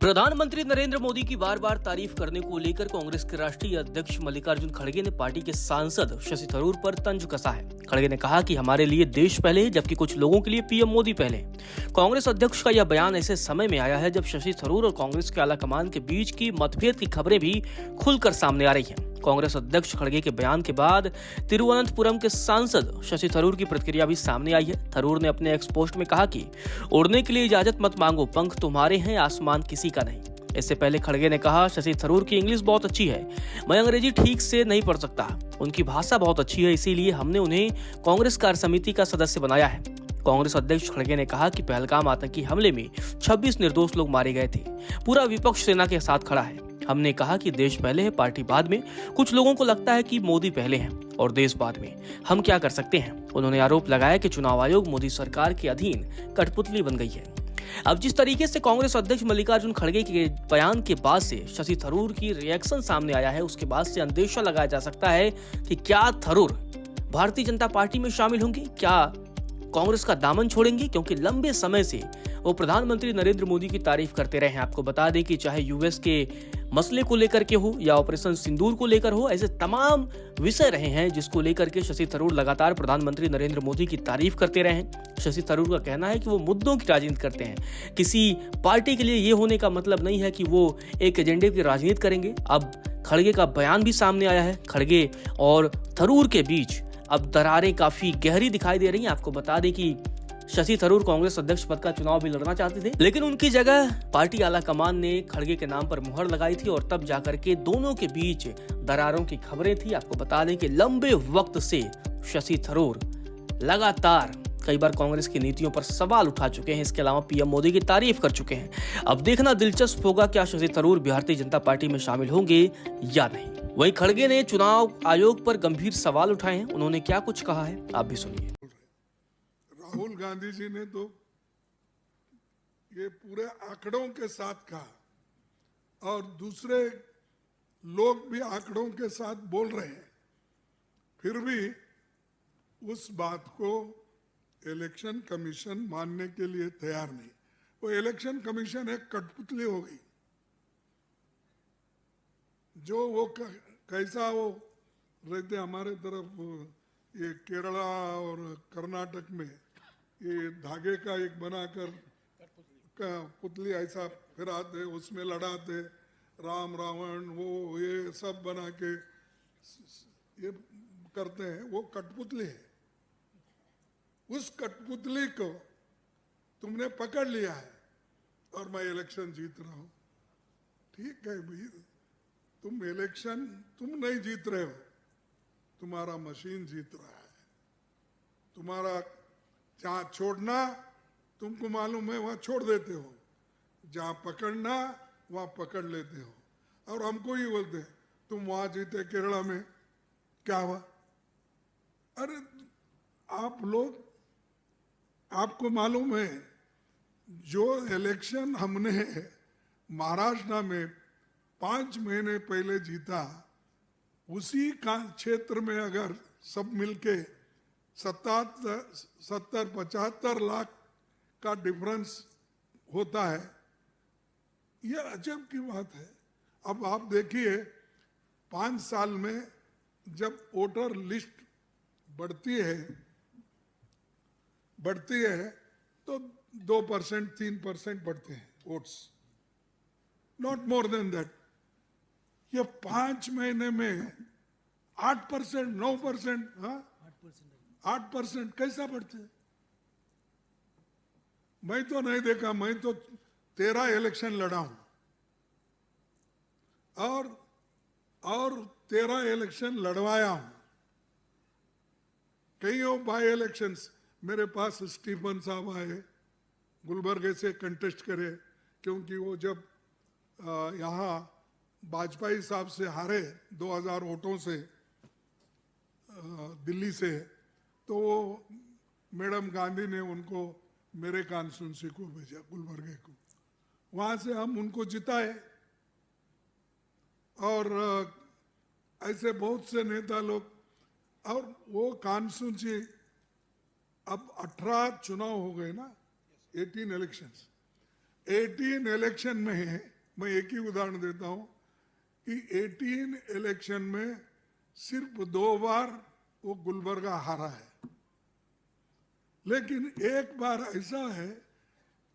प्रधानमंत्री नरेंद्र मोदी की बार बार तारीफ करने को लेकर कांग्रेस के राष्ट्रीय अध्यक्ष मल्लिकार्जुन खड़गे ने पार्टी के सांसद शशि थरूर पर तंज कसा है। खड़गे ने कहा कि हमारे लिए देश पहले, जबकि कुछ लोगों के लिए पीएम मोदी पहले। कांग्रेस अध्यक्ष का यह बयान ऐसे समय में आया है जब शशि थरूर और कांग्रेस के आलाकमान के बीच की मतभेद की खबरें भी खुलकर सामने आ रही हैं। कांग्रेस अध्यक्ष खड़गे के बयान के बाद तिरुवनंतपुरम के सांसद शशि थरूर की प्रतिक्रिया भी सामने आई है। थरूर ने अपने एक्स पोस्ट में कहा कि उड़ने के लिए इजाजत मत मांगो, पंख तुम्हारे हैं, आसमान किसी का नहीं। इससे पहले खड़गे ने कहा, शशि थरूर की इंग्लिश बहुत अच्छी है, मैं अंग्रेजी ठीक से नहीं पढ़ सकता, उनकी भाषा बहुत अच्छी है, इसीलिए हमने उन्हें कांग्रेस कार्य समिति का सदस्य बनाया है। कांग्रेस अध्यक्ष खड़गे ने कहा कि पहलगाम आतंकी हमले में 26 निर्दोष लोग मारे गए थे। पूरा विपक्ष सेना के साथ खड़ा है। हमने कहा कि देश पहले है, पार्टी बाद में। कुछ लोगों को लगता है कि मोदी पहले हैं और देश बाद में। हम क्या कर सकते हैं? उन्होंने आरोप लगाया कि चुनाव आयोग मोदी सरकार के अधीन कठपुतली बन गई है। अब जिस तरीके से कांग्रेस अध्यक्ष मल्लिकार्जुन खड़गे के बयान के बाद से शशि थरूर की रिएक्शन सामने आया है, उसके बाद से अंदेशा लगाया जा सकता है कि क्या थरूर भारतीय जनता पार्टी में शामिल होंगे, क्या कांग्रेस का दामन छोड़ेंगे, क्योंकि लंबे समय से वो प्रधानमंत्री नरेंद्र मोदी की तारीफ करते रहे हैं। आपको बता दें कि चाहे यूएस के मसले को लेकर के हो या ऑपरेशन सिंदूर को लेकर हो, ऐसे तमाम विषय रहे हैं जिसको लेकर के शशि थरूर लगातार प्रधानमंत्री नरेंद्र मोदी की तारीफ करते रहे हैं। शशि थरूर का कहना है कि वो मुद्दों की राजनीति करते हैं। किसी पार्टी के लिए ये होने का मतलब नहीं है कि वो एक एजेंडे की राजनीति करेंगे। अब खड़गे का बयान भी सामने आया है। खड़गे और थरूर के बीच अब दरारें काफी गहरी दिखाई दे रही हैं। आपको बता दें कि शशि थरूर कांग्रेस अध्यक्ष पद का चुनाव भी लड़ना चाहते थे, लेकिन उनकी जगह पार्टी आलाकमान ने खड़गे के नाम पर मुहर लगाई थी और तब जाकर के दोनों के बीच दरारों की खबरें थी। आपको बता दें कि लंबे वक्त से शशि थरूर लगातार कई बार कांग्रेस की नीतियों पर सवाल उठा चुके हैं। इसके अलावा पीएम मोदी की तारीफ कर चुके हैं। अब देखना दिलचस्प होगा क्या शशि थरूर भारतीय जनता पार्टी में शामिल होंगे या नहीं। वहीं खड़गे ने चुनाव आयोग पर गंभीर सवाल उठाए हैं। उन्होंने क्या कुछ कहा है, आप भी सुनिए। राहुल गांधी जी ने तो ये पूरे आंकड़ों के साथ कहा और दूसरे लोग भी आंकड़ों के साथ बोल रहे हैं, फिर भी उस बात को इलेक्शन कमीशन मानने के लिए तैयार नहीं। वो इलेक्शन कमीशन एक कठपुतली हो गई। जो वो कैसा वो रहते हमारे तरफ ये केरला और कर्नाटक में ये धागे का एक बनाकर पुतली ऐसा फिराते, उसमें लड़ाते, राम रावण वो ये सब बना के ये करते हैं, वो कठपुतली है। उस कठपुतली को तुमने पकड़ लिया है और मैं इलेक्शन जीत रहा हूं। ठीक है भाई, तुम इलेक्शन तुम नहीं जीत रहे हो, तुम्हारा मशीन जीत रहा है। तुम्हारा जहां छोड़ना तुमको मालूम है वहां छोड़ देते हो, जहां पकड़ना वहां पकड़ लेते हो। और हमको ही बोलते हैं तुम वहां जीते केरला में, क्या हुआ? अरे आप लोग, आपको मालूम है जो इलेक्शन हमने महाराष्ट्र में 5 महीने पहले जीता, उसी का क्षेत्र में अगर सब मिलके 70-75 लाख का डिफरेंस होता है, यह अजब की बात है। अब आप देखिए 5 साल में जब वोटर लिस्ट बढ़ती है तो 2% 3% बढ़ते हैं votes, not more than that. ये 5 महीने में 8%, 9%, 8% कैसा बढ़ते? मैं तो नहीं देखा। मैं तो 13 इलेक्शन लड़ा हूं और 13 इलेक्शन लड़वाया हूं। कई बाई इलेक्शंस मेरे पास स्टीफन साहब आए, गुलबर्गे से कंटेस्ट करे, क्योंकि वो जब यहाँ वाजपेयी साहब से हारे 2000 वोटों से दिल्ली से, तो वो मैडम गांधी ने उनको मेरे कॉन्स्टिट्यूंसी को भेजा, गुलबर्गे को। वहाँ से हम उनको जिताए और ऐसे बहुत से नेता लोग। और वो कॉन्स्टिट्यूंसी अब 18 चुनाव हो गए ना, 18 इलेक्शंस। 18 इलेक्शन में है, मैं एक ही उदाहरण देता हूं कि 18 इलेक्शन में सिर्फ 2 बार वो गुलबर्गा हारा है, लेकिन एक बार ऐसा है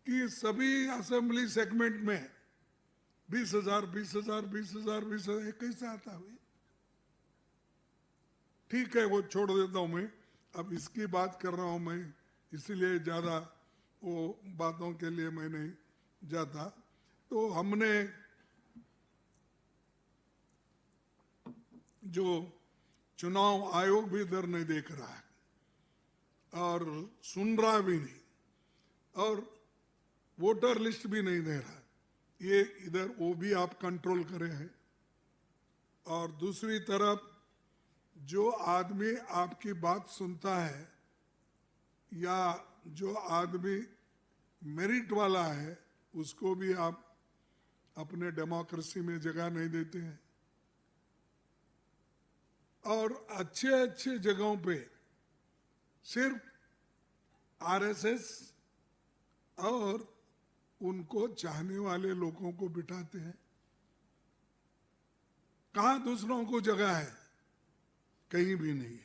कि सभी असेंबली सेगमेंट में 20,000 20,000 20,000 20,000 कैसे आता हुई। ठीक है, वो छोड़ देता हूं मैं, अब इसकी बात कर रहा हूं मैं, इसलिए ज्यादा वो बातों के लिए मैं नहीं जाता। तो हमने जो चुनाव आयोग भी इधर नहीं देख रहा है और सुन रहा भी नहीं और वोटर लिस्ट भी नहीं दे रहा, ये इधर वो भी आप कंट्रोल करे हैं। और दूसरी तरफ जो आदमी आपकी बात सुनता है या जो आदमी मेरिट वाला है उसको भी आप अपने डेमोक्रेसी में जगह नहीं देते हैं। और अच्छे अच्छे जगहों पे सिर्फ आरएसएस और उनको चाहने वाले लोगों को बिठाते हैं। कहां दूसरों को जगह है? कहीं भी नहीं है।